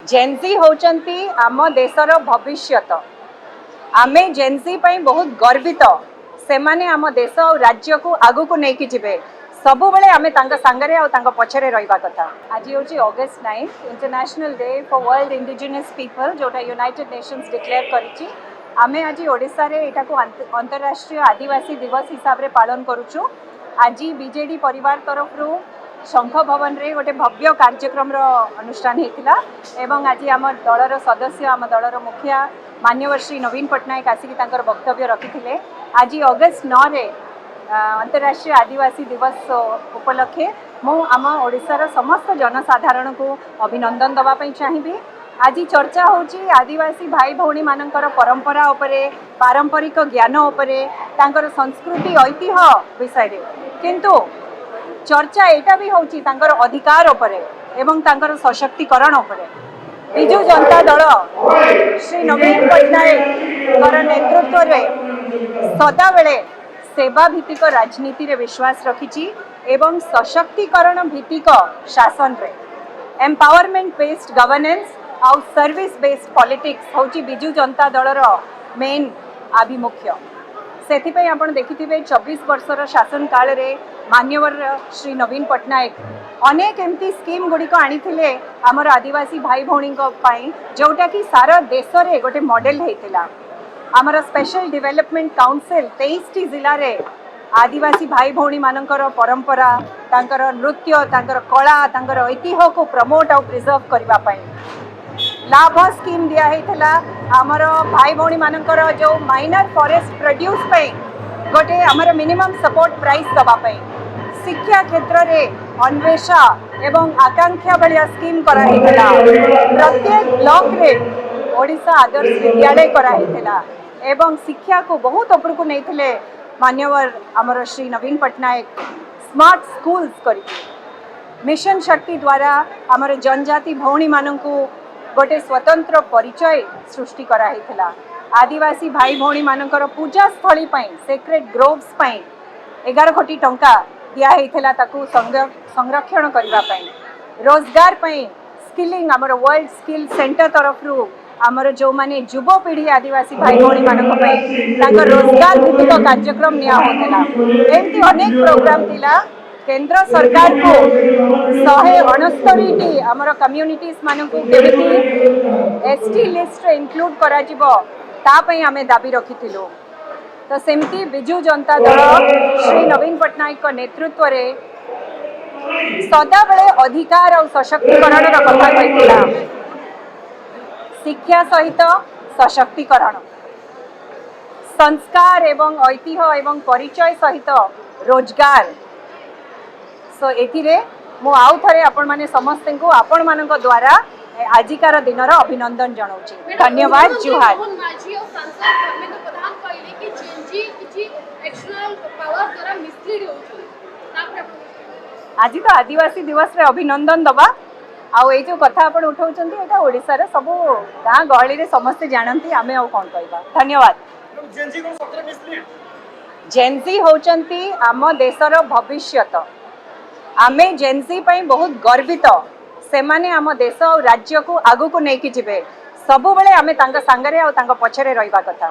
Gen Z होचंती आम देशर भविष्यत। आमे जेनजी पई बहुत गर्वित। से माने आम देश और राज्य को आगु को लेकिन जीवे सबु बेले आमे तांका सांगरे और तांका पछरे रहिबा कथा। आज होची August 9 international day for world indigenous people जोटा यूनाइटेड नेशंस डिक्लेयर करिछि। आमे आज ओडिसा रे एटा को अंतरराष्ट्रीय आदिवासी दिवस हिसाब रे पालन करूछु। आज बीजेडी परिवार तरफ रु शंख भवन रे गोटे भव्य कार्यक्रम अनुष्ठान होता एवं आज आम दलर सदस्य आम दलर मुखिया मान्यवर श्री नवीन पट्टनायक आसिक वक्तव्य रखी। आज अगस्ट 9 रे अंतरराष्ट्रीय आदिवासी दिवस उपलक्षे मु आम ओडिशार समस्त जनसाधारण को अभिनंदन दवाई चाहिए। आज चर्चा होची आदिवासी भाई भौणी मानकर परंपरा उपरे पारंपरिक ज्ञान उपरे तांकर संस्कृति ऐतिह्य विषय किंतु चर्चा एटा भी होची तांकर अधिकार उपरे एवं तांकर सशक्तिकरण उपरे। बिजू जनता दल श्री नवीन पट्टनायक नेतृत्व रे सदा बेले सेवा भित्तिक राजनीति रे विश्वास रखिछि एवं सशक्तिकरण भित्तिक शासन रे एम्पावरमेंट बेस्ड गवर्नेंस और सर्विस बेस्ड पॉलिटिक्स होची बिजू जनता दलर मेन आभिमुख्य। से आपण देखिथिबे 24 वर्षर शासन काल रे मान्यवर श्री नवीन पट्टनायक अनेक एमती स्कीम गुड़िक आनी आमर आदिवासी भाई भौणी जोटा कि सारा देश रे गोटे मॉडल होता। आमर स्पेशल डेवलपमेंट काउंसिल 23 जिले रे आदिवासी भाई भौणी मानकर परंपरा तांकर नृत्य तांकर कला तांकर ऐतिह्य को प्रमोट और प्रिजर्व करने लाभ स्कीम दिया होता। आमर भाई भौणी मानकर जो माइनर फॉरेस्ट प्रोड्यूस पे गोटे आमर मिनिमम सपोर्ट प्राइस दवाई शिक्षा क्षेत्र में अन्वेषा एवं आकांक्षा भाया स्कीम कराइला। प्रत्येक ब्लॉक रे ओडिशा आदर्श विद्यालय कराइला एवं शिक्षा को बहुत ऊपर को नहीं मान्यवर आमर श्री नवीन पट्टनायक स्मार्ट स्कूल्स करी मिशन शक्ति द्वारा आमर जनजाति भौणी मानकू गोटे स्वतंत्र परिचय सृष्टि कराइला। आदिवासी भाई भौणी मानकर पूजा स्थली सेक्रेट ग्रोव्स 11 कोटी टंका दिया होता ताकू संरक्षण करने रोजगार स्किलिंग आमर वर्ल्ड स्किल सेंटर तरफ रू आमर जो माने युवपीढ़ी आदिवासी भाई भौणी मानक रोजगार भित्तिक कार्यक्रम निया होता। एमती अनेक प्रोग्राम थिला। केंद्र सरकार को 169 आमर कम्युनिटीज मानक एसटी लिस्ट रे इंक्लूड करा जिवो तापई आमे दाबी रखिथिलु। तो सेमती बिजू जनता दल श्री नवीन पट्टनायक नेतृत्व रे सदा बेले अधिकार और सशक्तिकरण कथा कहिला। शिक्षा सहित सशक्तिकरण संस्कार एवं ऐतिह्य एवं परिचय सहित रोजगार। सो एथिरे मु आउ थरे आपण माने समस्त को आपण मानक द्वारा आजिकार दिनर अभिनंदन जनाऊँ। धन्यवाद। जुहार। आज तो आदिवासी दिवस रे अभिनंदन दबा आउ ए जो कथा आपण उठाउछंती एटा ओडिसा रे सब गाँ गहली रे समस्त जानती आमे आउ कोन कहबा। धन्यवाद। जेनजी होचंती आम देशर भविष्यत। आमे जेनजी पई बहुत गर्वित। से माने आम देश और राज्य को आगु को लेकिन जीवे सबु बेले आमे तांका सांगरे और तांका पछरे रहिबा कथा।